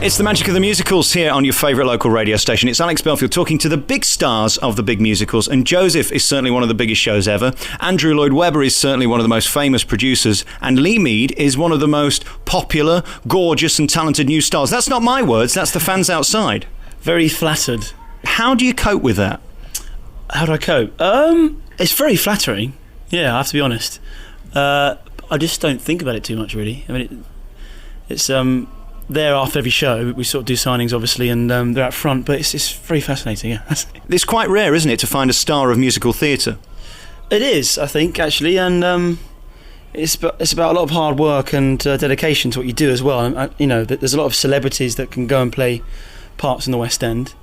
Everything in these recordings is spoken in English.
It's the magic of the musicals here on your favourite local radio station. It's Alex Belfield talking to the big stars of the big musicals, and Joseph is certainly one of the biggest shows ever. Andrew Lloyd Webber is certainly one of the most famous producers, and Lee Mead is one of the most popular, gorgeous and talented new stars. That's not my words, that's the fans outside. Very flattered. How do you cope with that? How do I cope? It's very flattering. Yeah, I have to be honest. I just don't think about it too much, really. I mean, it's there after every show. We sort of do signings, obviously, and they're out front. But it's very fascinating. Yeah, it's quite rare, isn't it, to find a star of musical theatre? It is, I think, actually, and it's about a lot of hard work and dedication to what you do as well. And, there's a lot of celebrities that can go and play parts in the West End,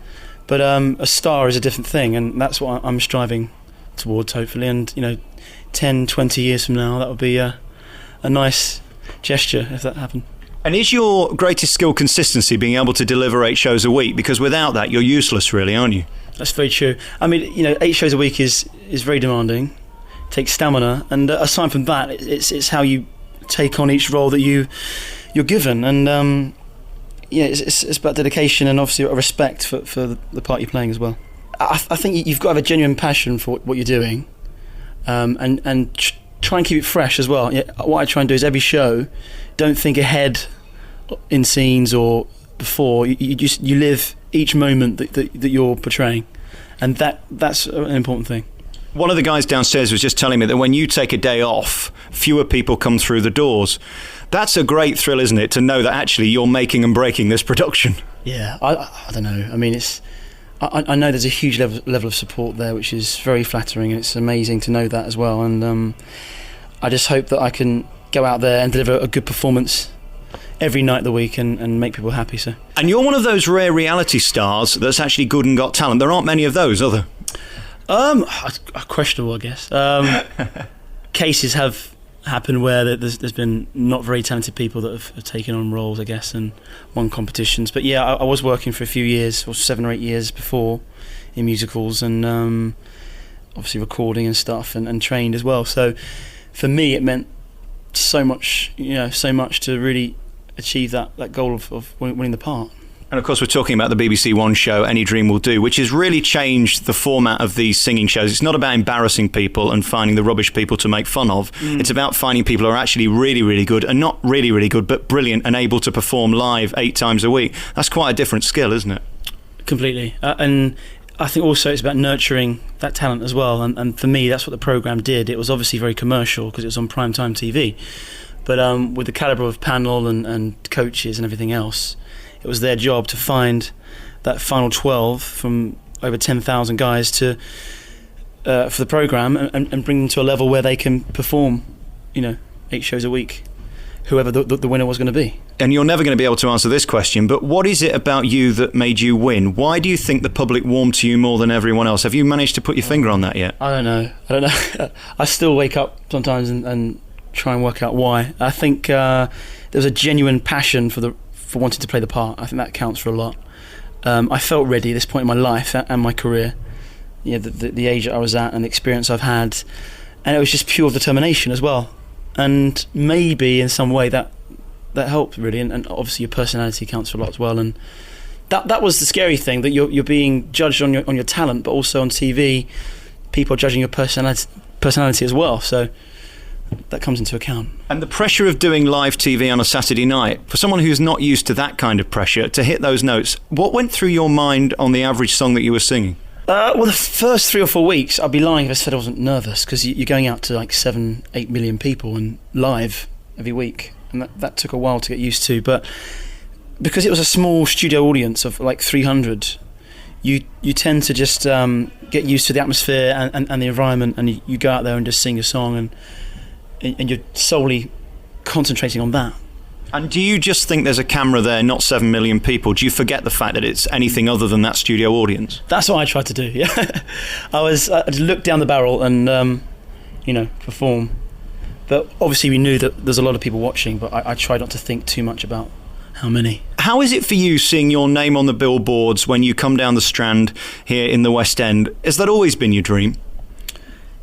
but a star is a different thing, and that's what I'm striving towards, hopefully. And 10, 20 years from now, that would be a nice gesture if that happened. And is your greatest skill consistency, being able to deliver 8 shows a week? Because without that, you're useless, really, aren't you? That's very true. I mean, 8 shows a week is very demanding. It takes stamina, and aside from that, it's how you take on each role that you're given, and it's about dedication and obviously a respect for the part you're playing as well. I think you've got to have a genuine passion for what you're doing, and try and keep it fresh as well. What I try and do is every show, don't think ahead in scenes or before. You live each moment that you're portraying, and that's an important thing. One of the guys downstairs was just telling me that when you take a day off, fewer people come through the doors. That's a great thrill, isn't it, to know that actually you're making and breaking this production? Yeah, I don't know. I mean, I know there's a huge level of support there, which is very flattering, and it's amazing to know that as well. And I just hope that I can go out there and deliver a good performance every night of the week and make people happy. So. And you're one of those rare reality stars that's actually good and got talent. There aren't many of those, are there? Questionable, I guess. Cases have happened where there's been not very talented people that have taken on roles, I guess, and won competitions. But yeah, I was working for a few years, or 7 or 8 years before, in musicals, and obviously recording and stuff, and trained as well. So for me, it meant so much to really achieve that goal of winning the part. And of course, we're talking about the BBC One show, Any Dream Will Do, which has really changed the format of these singing shows. It's not about embarrassing people and finding the rubbish people to make fun of. It's about finding people who are actually really, really good, and not really, really good, but brilliant and able to perform live 8 times a week. That's quite a different skill, isn't it? Completely. And I think also it's about nurturing that talent as well. And for me, that's what the programme did. It was obviously very commercial because it was on primetime TV. But with the calibre of panel and coaches and everything else, it was their job to find that final 12 from over 10,000 guys for the programme and bring them to a level where they can perform, 8 shows a week, whoever the winner was going to be. And you're never going to be able to answer this question, but what is it about you that made you win? Why do you think the public warmed to you more than everyone else? Have you managed to put your finger on that yet? I don't know. I still wake up sometimes and try and work out why. I think there was a genuine passion for wanting to play the part. I think that counts for a lot. I felt ready at this point in my life and my career, the age that I was at and the experience I've had, and it was just pure determination as well. And maybe in some way that helped really, and obviously your personality counts for a lot as well. And that was the scary thing, that you're being judged on your talent, but also on TV, people are judging your personality as well. So that comes into account. And the pressure of doing live TV on a Saturday night, for someone who's not used to that kind of pressure, to hit those notes, what went through your mind on the average song that you were singing? Well, the first 3 or 4 weeks, I'd be lying if I said I wasn't nervous, because you're going out to like 7-8 million people and live every week, and that took a while to get used to. But because it was a small studio audience of like 300, you tend to just get used to the atmosphere and the environment, and you go out there and just sing a song, and you're solely concentrating on that. And do you just think there's a camera there, not 7 million people? Do you forget the fact that it's anything other than that studio audience? That's what I tried to do, yeah. I'd look down the barrel and, perform. But obviously we knew that there's a lot of people watching, but I tried not to think too much about how many. How is it for you seeing your name on the billboards when you come down the Strand here in the West End? Has that always been your dream?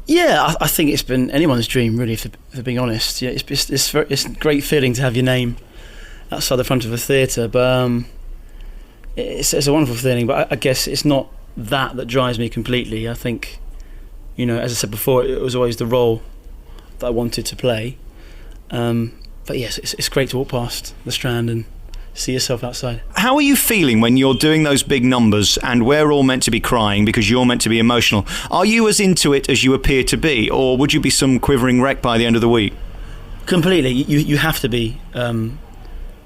Yeah, I think it's been anyone's dream, really, for being honest. Yeah, it's a great feeling to have your name outside the front of a theatre, but it's a wonderful feeling, but I guess it's not that drives me completely. I think, as I said before, it was always the role that I wanted to play. But yes, it's great to walk past the Strand and see yourself outside. How are you feeling when you're doing those big numbers and we're all meant to be crying because you're meant to be emotional? Are you as into it as you appear to be, or would you be some quivering wreck by the end of the week? Completely. You have to be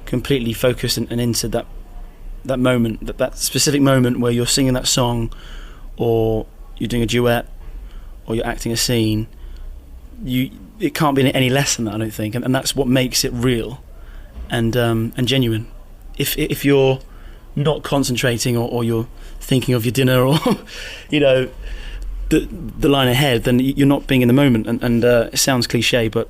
completely focused and into that moment, that specific moment where you're singing that song, or you're doing a duet, or you're acting a scene. It can't be any less than that, I don't think, and that's what makes it real and genuine. If you're not concentrating, or you're thinking of your dinner, or the line ahead, then you're not being in the moment. And it sounds cliche, but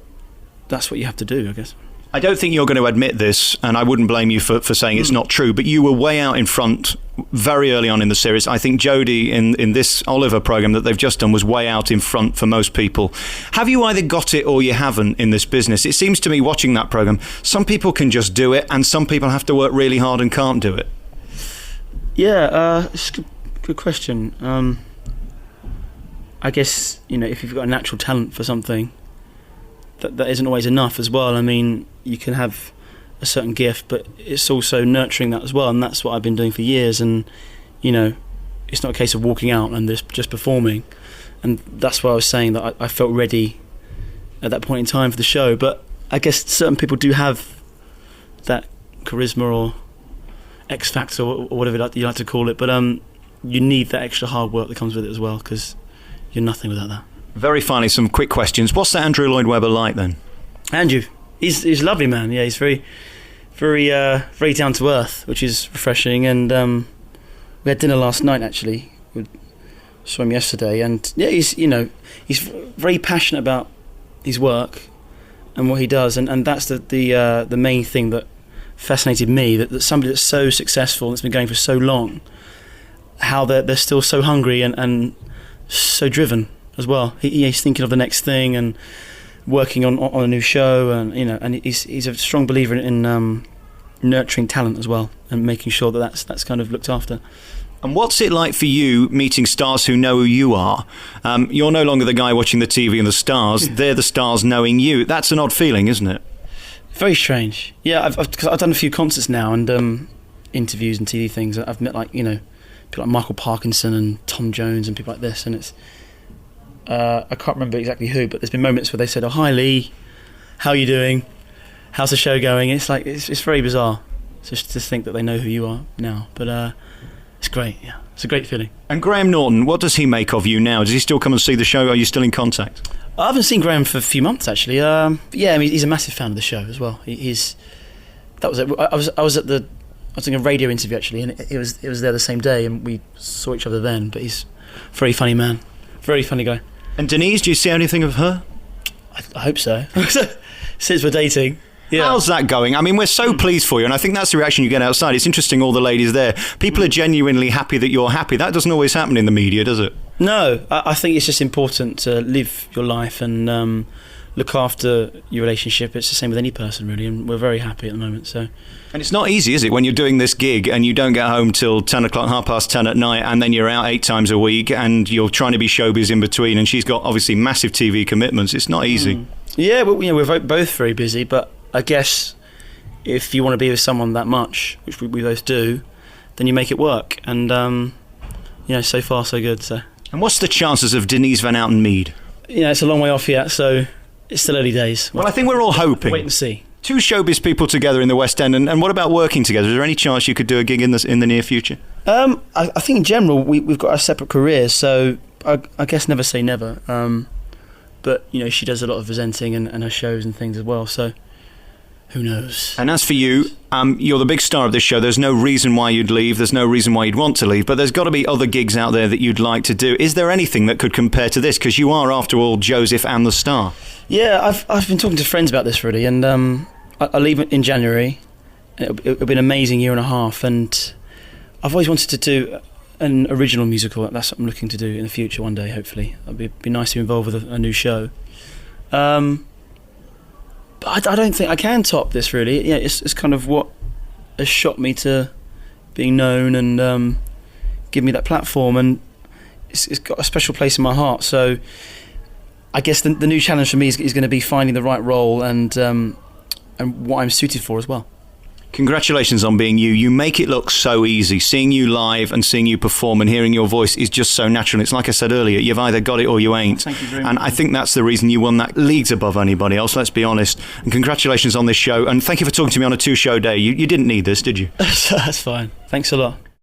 that's what you have to do, I guess. I don't think you're going to admit this, and I wouldn't blame you for saying it's not true, but you were way out in front very early on in the series. I think Jodie in this Oliver programme that they've just done was way out in front for most people. Have you either got it or you haven't in this business? It seems to me, watching that programme, some people can just do it, and some people have to work really hard and can't do it. Yeah, it's a good question. I guess, if you've got a natural talent for something, that isn't always enough as well. I mean, you can have a certain gift, but it's also nurturing that as well, and that's what I've been doing for years. And it's not a case of walking out and just performing, and that's why I was saying that I felt ready at that point in time for the show. But I guess certain people do have that charisma or X factor or whatever you like to call it, but you need that extra hard work that comes with it as well, because you're nothing without that. Very finally, some quick questions. What's that Andrew Lloyd Webber like then? Andrew, he's a lovely man. Yeah, he's very, very, very down to earth, which is refreshing. And we had dinner last night actually. We saw him yesterday, and yeah, he's very passionate about his work and what he does, and that's the main thing that fascinated me. That somebody that's so successful and that's been going for so long, how they're still so hungry and so driven as well. He's thinking of the next thing and working on a new show, and and he's a strong believer in nurturing talent as well, and making sure that's kind of looked after. And what's it like for you meeting stars who know who you are? You're no longer the guy watching the TV and the stars; they're the stars knowing you. That's an odd feeling, isn't it? Very strange. Yeah, I've done a few concerts now and interviews and TV things. I've met people like Michael Parkinson and Tom Jones and people like this, and it's. I can't remember exactly who, but there's been moments where they said, "Oh, hi Lee, how are you doing? How's the show going?" It's like it's very bizarre just to think that they know who you are now, but it's great. Yeah, it's a great feeling. And Graham Norton, what does he make of you now? Does he still come and see the show? Are you still in contact? I haven't seen Graham for a few months actually. Yeah, I mean, he's a massive fan of the show as well. That was it. I was doing a radio interview actually, and it was there the same day, and we saw each other then. But he's a very funny man, very funny guy. And Denise, do you see anything of her? I hope so. Since we're dating. Yeah. How's that going? I mean, we're so pleased for you, and I think that's the reaction you get outside. It's interesting, all the ladies there. People are genuinely happy that you're happy. That doesn't always happen in the media, does it? No, I think it's just important to live your life and look after your relationship. It's the same with any person, really, and we're very happy at the moment. So. And it's not easy, is it, when you're doing this gig and you don't get home till 10 o'clock, 10:30 at night, and then you're out 8 times a week and you're trying to be showbiz in between, and she's got obviously massive TV commitments. It's not easy. Yeah, well, we're both very busy, but I guess if you want to be with someone that much, which we both do, then you make it work. And, so far so good. So. And what's the chances of Denise Van Outen Mead? It's a long way off yet, so it's still early days. Well, I think we're all hoping. Wait and see. Two showbiz people together in the West End, and what about working together? Is there any chance you could do a gig in the near future? I think in general we've got our separate careers, so I guess never say never. But she does a lot of presenting and her shows and things as well, so who knows? And as for you, you're the big star of this show. There's no reason why you'd leave. There's no reason why you'd want to leave. But there's got to be other gigs out there that you'd like to do. Is there anything that could compare to this? Because you are, after all, Joseph and the star. Yeah, I've been talking to friends about this really, and I leave in January. It'll be an amazing year and a half, and I've always wanted to do an original musical. That's what I'm looking to do in the future one day, hopefully. It'd be nice to be involved with a new show. But I don't think I can top this really. Yeah, it's kind of what has shot me to being known and give me that platform, and it's got a special place in my heart. So I guess the new challenge for me is going to be finding the right role and what I'm suited for as well. Congratulations on being you. You make it look so easy. Seeing you live and seeing you perform and hearing your voice is just so natural. It's like I said earlier, you've either got it or you ain't. Thank you very much. And I think that's the reason you won that leagues above anybody else, let's be honest. And congratulations on this show. And thank you for talking to me on a 2-show day. You didn't need this, did you? That's fine. Thanks a lot.